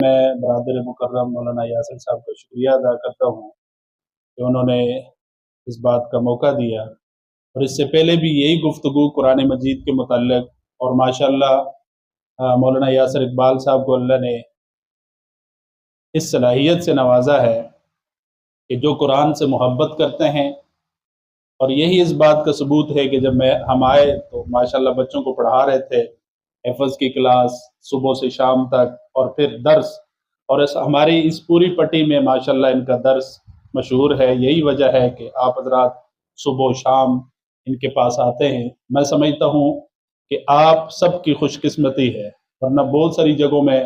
میں برادر مکرم مولانا یاسر صاحب کا شکریہ ادا کرتا ہوں کہ انہوں نے اس بات کا موقع دیا، اور اس سے پہلے بھی یہی گفتگو قرآن مجید کے متعلق، اور ماشاءاللہ مولانا یاسر اقبال صاحب کو اللہ نے اس صلاحیت سے نوازا ہے کہ جو قرآن سے محبت کرتے ہیں، اور یہی اس بات کا ثبوت ہے کہ جب ہم آئے تو ماشاءاللہ بچوں کو پڑھا رہے تھے، حفظ کی کلاس صبح سے شام تک، اور پھر درس، اور ہماری اس پوری پٹی میں ماشاءاللہ ان کا درس مشہور ہے۔ یہی وجہ ہے کہ آپ حضرات صبح و شام ان کے پاس آتے ہیں۔ میں سمجھتا ہوں کہ آپ سب کی خوش قسمتی ہے، ورنہ بہت ساری جگہوں میں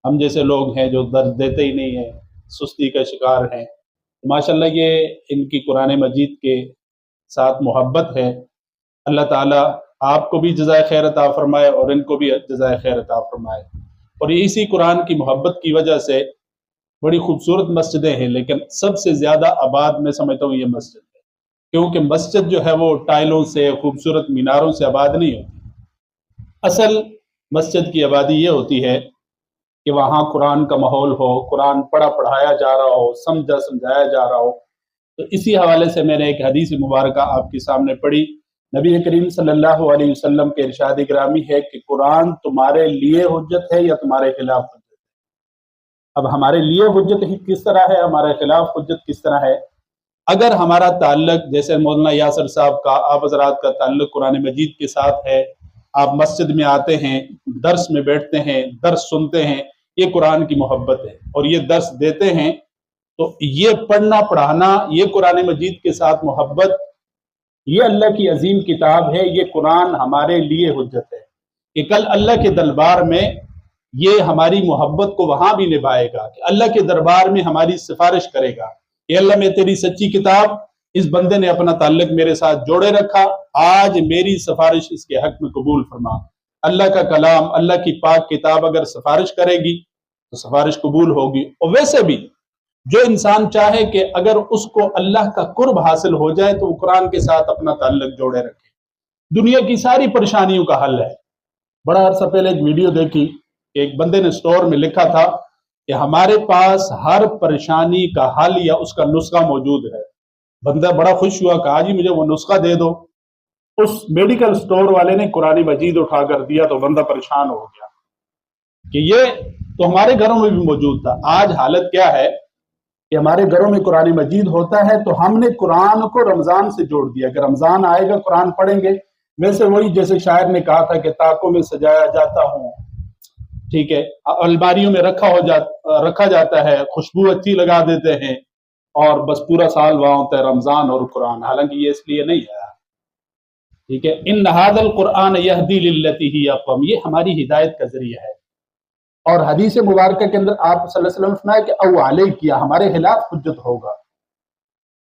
ہم جیسے لوگ ہیں جو درس دیتے ہی نہیں ہیں، سستی کا شکار ہیں۔ ماشاءاللہ یہ ان کی قرآن مجید کے ساتھ محبت ہے۔ اللہ تعالیٰ آپ کو بھی جزائے خیر عطا فرمائے اور ان کو بھی جزائے خیر عطا فرمائے۔ اور اسی قرآن کی محبت کی وجہ سے بڑی خوبصورت مسجدیں ہیں، لیکن سب سے زیادہ آباد میں سمجھتا ہوں یہ مسجد ہے، کیونکہ مسجد جو ہے وہ ٹائلوں سے، خوبصورت میناروں سے آباد نہیں ہوتی۔ اصل مسجد کی آبادی یہ ہوتی ہے کہ وہاں قرآن کا ماحول ہو، قرآن پڑھایا جا رہا ہو، سمجھایا جا رہا ہو۔ تو اسی حوالے سے میں نے ایک حدیث مبارکہ آپ کے سامنے پڑھی۔ نبی کریم صلی اللہ علیہ وسلم کے ارشاد گرامی ہے کہ قرآن تمہارے لیے حجت ہے یا تمہارے خلاف حجت ہے۔ اب ہمارے لیے حجت کس طرح ہے، ہمارے خلاف حجت کس طرح ہے؟ اگر ہمارا تعلق جیسے مولانا یاسر صاحب کا، آپ حضرات کا تعلق قرآن مجید کے ساتھ ہے، آپ مسجد میں آتے ہیں، درس میں بیٹھتے ہیں، درس سنتے ہیں، یہ قرآن کی محبت ہے، اور یہ درس دیتے ہیں، تو یہ پڑھنا پڑھانا، یہ قرآن مجید کے ساتھ محبت، یہ اللہ کی عظیم کتاب ہے، یہ قرآن ہمارے لیے حجت ہے کہ کل اللہ کے دربار میں یہ ہماری محبت کو وہاں بھی نبھائے گا، کہ اللہ کے دربار میں ہماری سفارش کرے گا کہ اللہ میں تیری سچی کتاب، اس بندے نے اپنا تعلق میرے ساتھ جوڑے رکھا، آج میری سفارش اس کے حق میں قبول فرما۔ اللہ کا کلام، اللہ کی پاک کتاب اگر سفارش کرے گی تو سفارش قبول ہوگی۔ اور ویسے بھی جو انسان چاہے کہ اگر اس کو اللہ کا قرب حاصل ہو جائے تو وہ قرآن کے ساتھ اپنا تعلق جوڑے رکھے۔ دنیا کی ساری پریشانیوں کا حل ہے۔ بڑا عرصہ پہلے ایک ویڈیو دیکھی کہ ایک بندے نے سٹور میں لکھا تھا کہ ہمارے پاس ہر پریشانی کا حل یا اس کا نسخہ موجود ہے۔ بندہ بڑا خوش ہوا، کہا جی مجھے وہ نسخہ دے دو۔ اس میڈیکل سٹور والے نے قرآن مجید اٹھا کر دیا تو بندہ پریشان ہو گیا کہ یہ تو ہمارے گھروں میں بھی موجود تھا۔ آج حالت کیا ہے کہ ہمارے گھروں میں قرآن مجید ہوتا ہے تو ہم نے قرآن کو رمضان سے جوڑ دیا کہ رمضان آئے گا قرآن پڑھیں گے۔ ویسے وہی جیسے شاعر نے کہا تھا کہ طاقوں میں سجایا جاتا ہوں، ٹھیک ہے، الماریوں میں رکھا جاتا ہے، خوشبو اچھی لگا دیتے ہیں، اور بس پورا سال وہاں ہوتا ہے رمضان اور قرآن۔ حالانکہ یہ اس لیے نہیں ہے، ٹھیک ہے۔ ان ھذا القرآن یہدی للتی ہی اقوم، یہ ہماری ہدایت کا ذریعہ ہے۔ اور حدیث مبارکہ کے اندر آپ صلی اللہ علیہ وسلم فرمایا کہ او علیہ کیا، ہمارے خلاف حجت ہوگا،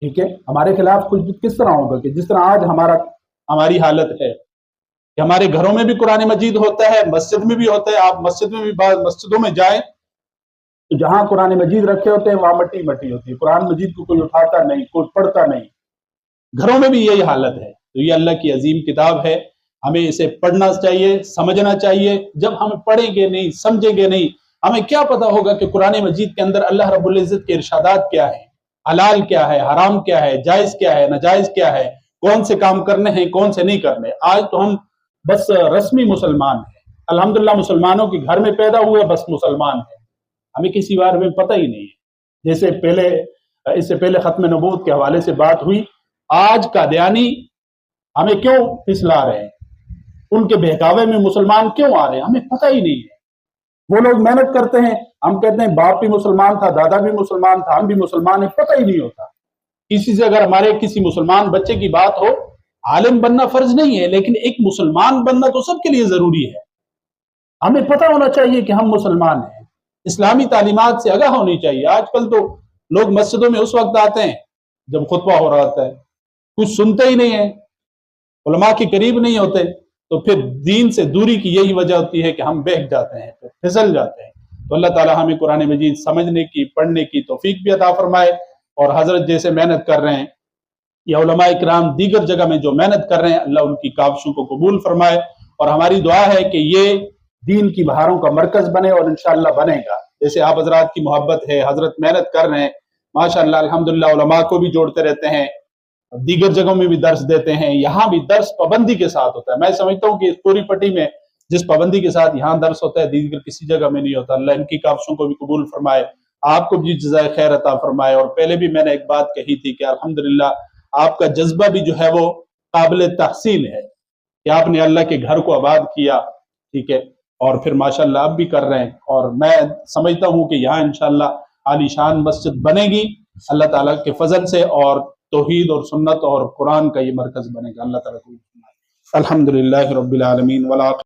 ٹھیک ہے۔ ہمارے خلاف حجت کس طرح ہوگا؟ کہ جس طرح آج ہماری حالت ہے کہ ہمارے گھروں میں بھی قرآن مجید ہوتا ہے، مسجد میں بھی ہوتا ہے۔ آپ مسجد میں بھی، بعض مسجدوں میں جائیں تو جہاں قرآن مجید رکھے ہوتے ہیں وہاں مٹی ہوتی ہے، قرآن مجید کو کوئی اٹھاتا نہیں، کوئی پڑھتا نہیں۔ گھروں میں بھی یہی حالت ہے۔ تو یہ اللہ کی عظیم کتاب ہے، ہمیں اسے پڑھنا چاہیے، سمجھنا چاہیے۔ جب ہم پڑھیں گے نہیں، سمجھیں گے نہیں، ہمیں کیا پتا ہوگا کہ قرآن مجید کے اندر اللہ رب العزت کے ارشادات کیا ہیں، حلال کیا ہے، حرام کیا ہے، جائز کیا ہے، ناجائز کیا ہے، کون سے کام کرنے ہیں، کون سے نہیں کرنے۔ آج تو ہم بس رسمی مسلمان ہیں، الحمدللہ مسلمانوں کے گھر میں پیدا ہوئے، بس مسلمان ہیں، ہمیں کسی بارے میں پتہ ہی نہیں ہے۔ جیسے اس سے پہلے ختم نبوت کے حوالے سے بات ہوئی، آج قادیانی ہمیں کیوں پھسلا رہے ہیں، ان کے بہکاوے میں مسلمان کیوں آ رہے ہیں، ہمیں پتہ ہی نہیں ہے۔ وہ لوگ محنت کرتے ہیں، ہم کہتے ہیں باپ بھی مسلمان تھا، دادا بھی مسلمان تھا، ہم بھی مسلمان ہیں، پتہ ہی نہیں ہوتا۔ کسی سے اگر ہمارے کسی مسلمان بچے کی بات ہو، عالم بننا فرض نہیں ہے، لیکن ایک مسلمان بننا تو سب کے لیے ضروری ہے۔ ہمیں پتہ ہونا چاہیے کہ ہم مسلمان ہیں، اسلامی تعلیمات سے آگاہ ہونی چاہیے۔ آج کل تو لوگ مسجدوں میں اس وقت آتے ہیں جب خطبہ ہو رہا ہوتا ہے، کچھ سنتے ہی نہیں ہیں، علماء کے قریب نہیں ہوتے، تو پھر دین سے دوری کی یہی وجہ ہوتی ہے کہ ہم بہک جاتے ہیں، پھر پھسل جاتے ہیں۔ تو اللہ تعالی ہمیں قرآن مجید سمجھنے کی، پڑھنے کی توفیق بھی عطا فرمائے، اور حضرت جیسے محنت کر رہے ہیں یا علماء اکرام دیگر جگہ میں جو محنت کر رہے ہیں، اللہ ان کی کاوشوں کو قبول فرمائے، اور ہماری دعا ہے کہ یہ دین کی بہاروں کا مرکز بنے، اور انشاءاللہ بنے گا۔ جیسے آپ حضرات کی محبت ہے، حضرت محنت کر رہے ہیں ماشاءاللہ الحمدللہ، علماء کو بھی جوڑتے رہتے ہیں، دیگر جگہوں میں بھی درس دیتے ہیں، یہاں بھی درس پابندی کے ساتھ ہوتا ہے۔ میں سمجھتا ہوں کہ اس پوری پٹی میں جس پابندی کے ساتھ یہاں درس ہوتا ہے دیگر کسی جگہ میں نہیں ہوتا۔ اللہ ان کی کاوشوں کو بھی قبول فرمائے، آپ کو بھی جزائے خیر عطا فرمائے۔ اور پہلے بھی میں نے ایک بات کہی تھی کہ الحمدللہ آپ کا جذبہ بھی جو ہے وہ قابل تحسین ہے کہ آپ نے اللہ کے گھر کو آباد کیا، ٹھیک ہے، اور پھر ماشاءاللہ آپ بھی کر رہے ہیں، اور میں سمجھتا ہوں کہ یہاں انشاءاللہ عالی شان مسجد بنے گی اللہ تعالیٰ کے فضل سے، اور توحید اور سنت اور قرآن کا یہ مرکز بنے گا۔ اللہ تعالیٰ کو الحمدللہ رب العالمین والعاقبۃ